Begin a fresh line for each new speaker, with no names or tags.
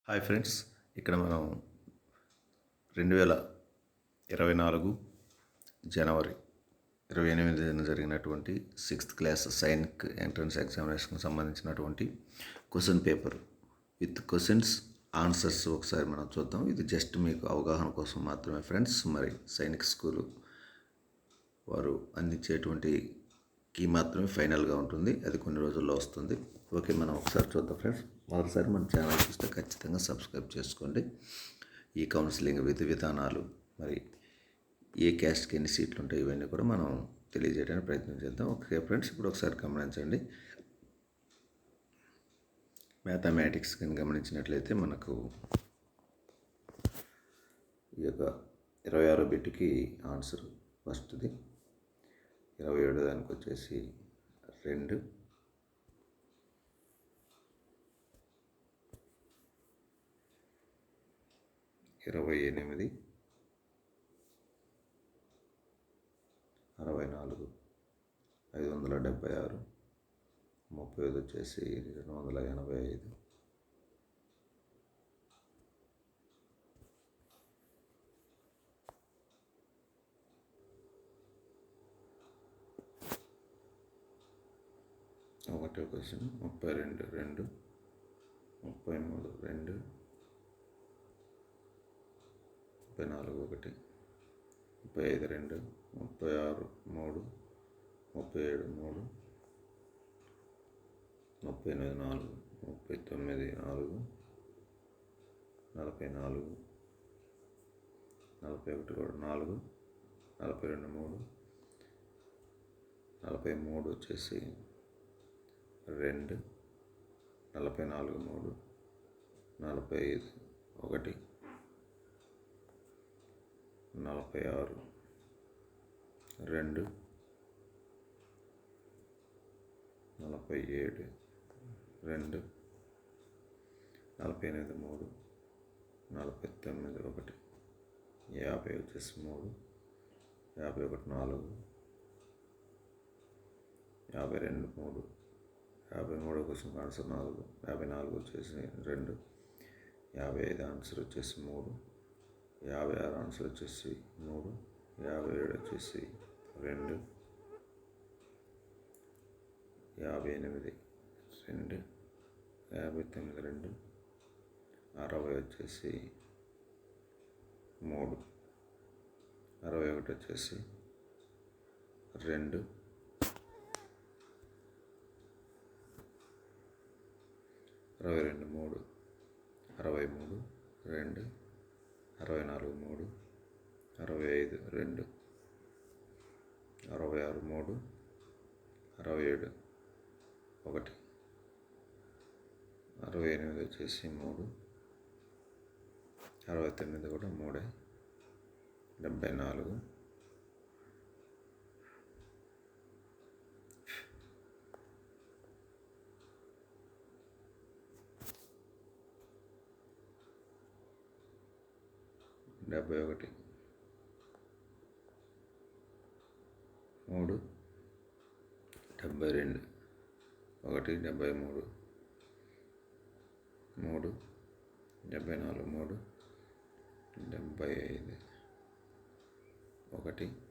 Hi friends, ఇక్కడ మనం 2024 జనవరి 28న జరిగినటువంటి 6th క్లాస్ సైనిక్ ఎంట్రన్స్ ఎగ్జామినేషన్కి సంబంధించినటువంటి question paper with questions answers ఒకసారి మనం చూద్దాం. ఇది జస్ట్ మీకు అవగాహన కోసం మాత్రమే ఫ్రెండ్స్. మరి సైనిక్ స్కూలు వారు అందించేటువంటి కీ మాత్రమే ఫైనల్గా ఉంటుంది, అది కొన్ని రోజుల్లో వస్తుంది. ఓకే, మనం ఒకసారి చూద్దాం ఫ్రెండ్స్. మొదటిసారి మన ఛానల్ చూస్తే ఖచ్చితంగా సబ్స్క్రైబ్ చేసుకోండి. ఈ కౌన్సిలింగ్ విధి విధానాలు, మరి ఏ క్యాస్ట్కి ఎన్ని సీట్లు ఉంటాయి, ఇవన్నీ కూడా మనం తెలియజేయడానికి ప్రయత్నం చేద్దాం. ఓకే ఫ్రెండ్స్, ఇప్పుడు ఒకసారి గమనించండి. మ్యాథమెటిక్స్ కానీ గమనించినట్లయితే మనకు ఈ యొక్క 26 బిట్కి ఆన్సర్ ఫస్ట్ది, 27 దానికి వచ్చేసి 2, 28, 64, 576, 35 వచ్చేసి 285, 1 క్వశ్చన్ 32, 2, 33, 2, 34, 1, 35, 2, 36, 3, 37, 3, 38, 4, 39, 4, 44, 41 కూడా 4, 42, 3, 43 వచ్చేసి 2, 44, 3, 45, 1, 46, 2, 47, 2, 48, 3, 49, 1, 50 వచ్చేసి 3, 51, 4, 52, 3, 53 క్వశ్చన్ ఆన్సర్ 4, 54 వచ్చేసి 2, 55 ఆన్సర్ వచ్చేసి 3, 56 ఆన్సర్ వచ్చేసి 3, 57 వచ్చేసి 2, 58, 2, 59, 2, 60 వచ్చేసి 3, 61 వచ్చేసి 2, 62, 3, 63, 2, 64, 3, 65, 2, 66, 3, 67, 1, 68 వచ్చేసి 3, 69 కూడా 3, 74, 71, 3, 72, 1, 73, 3, 74, 3, 75, 1,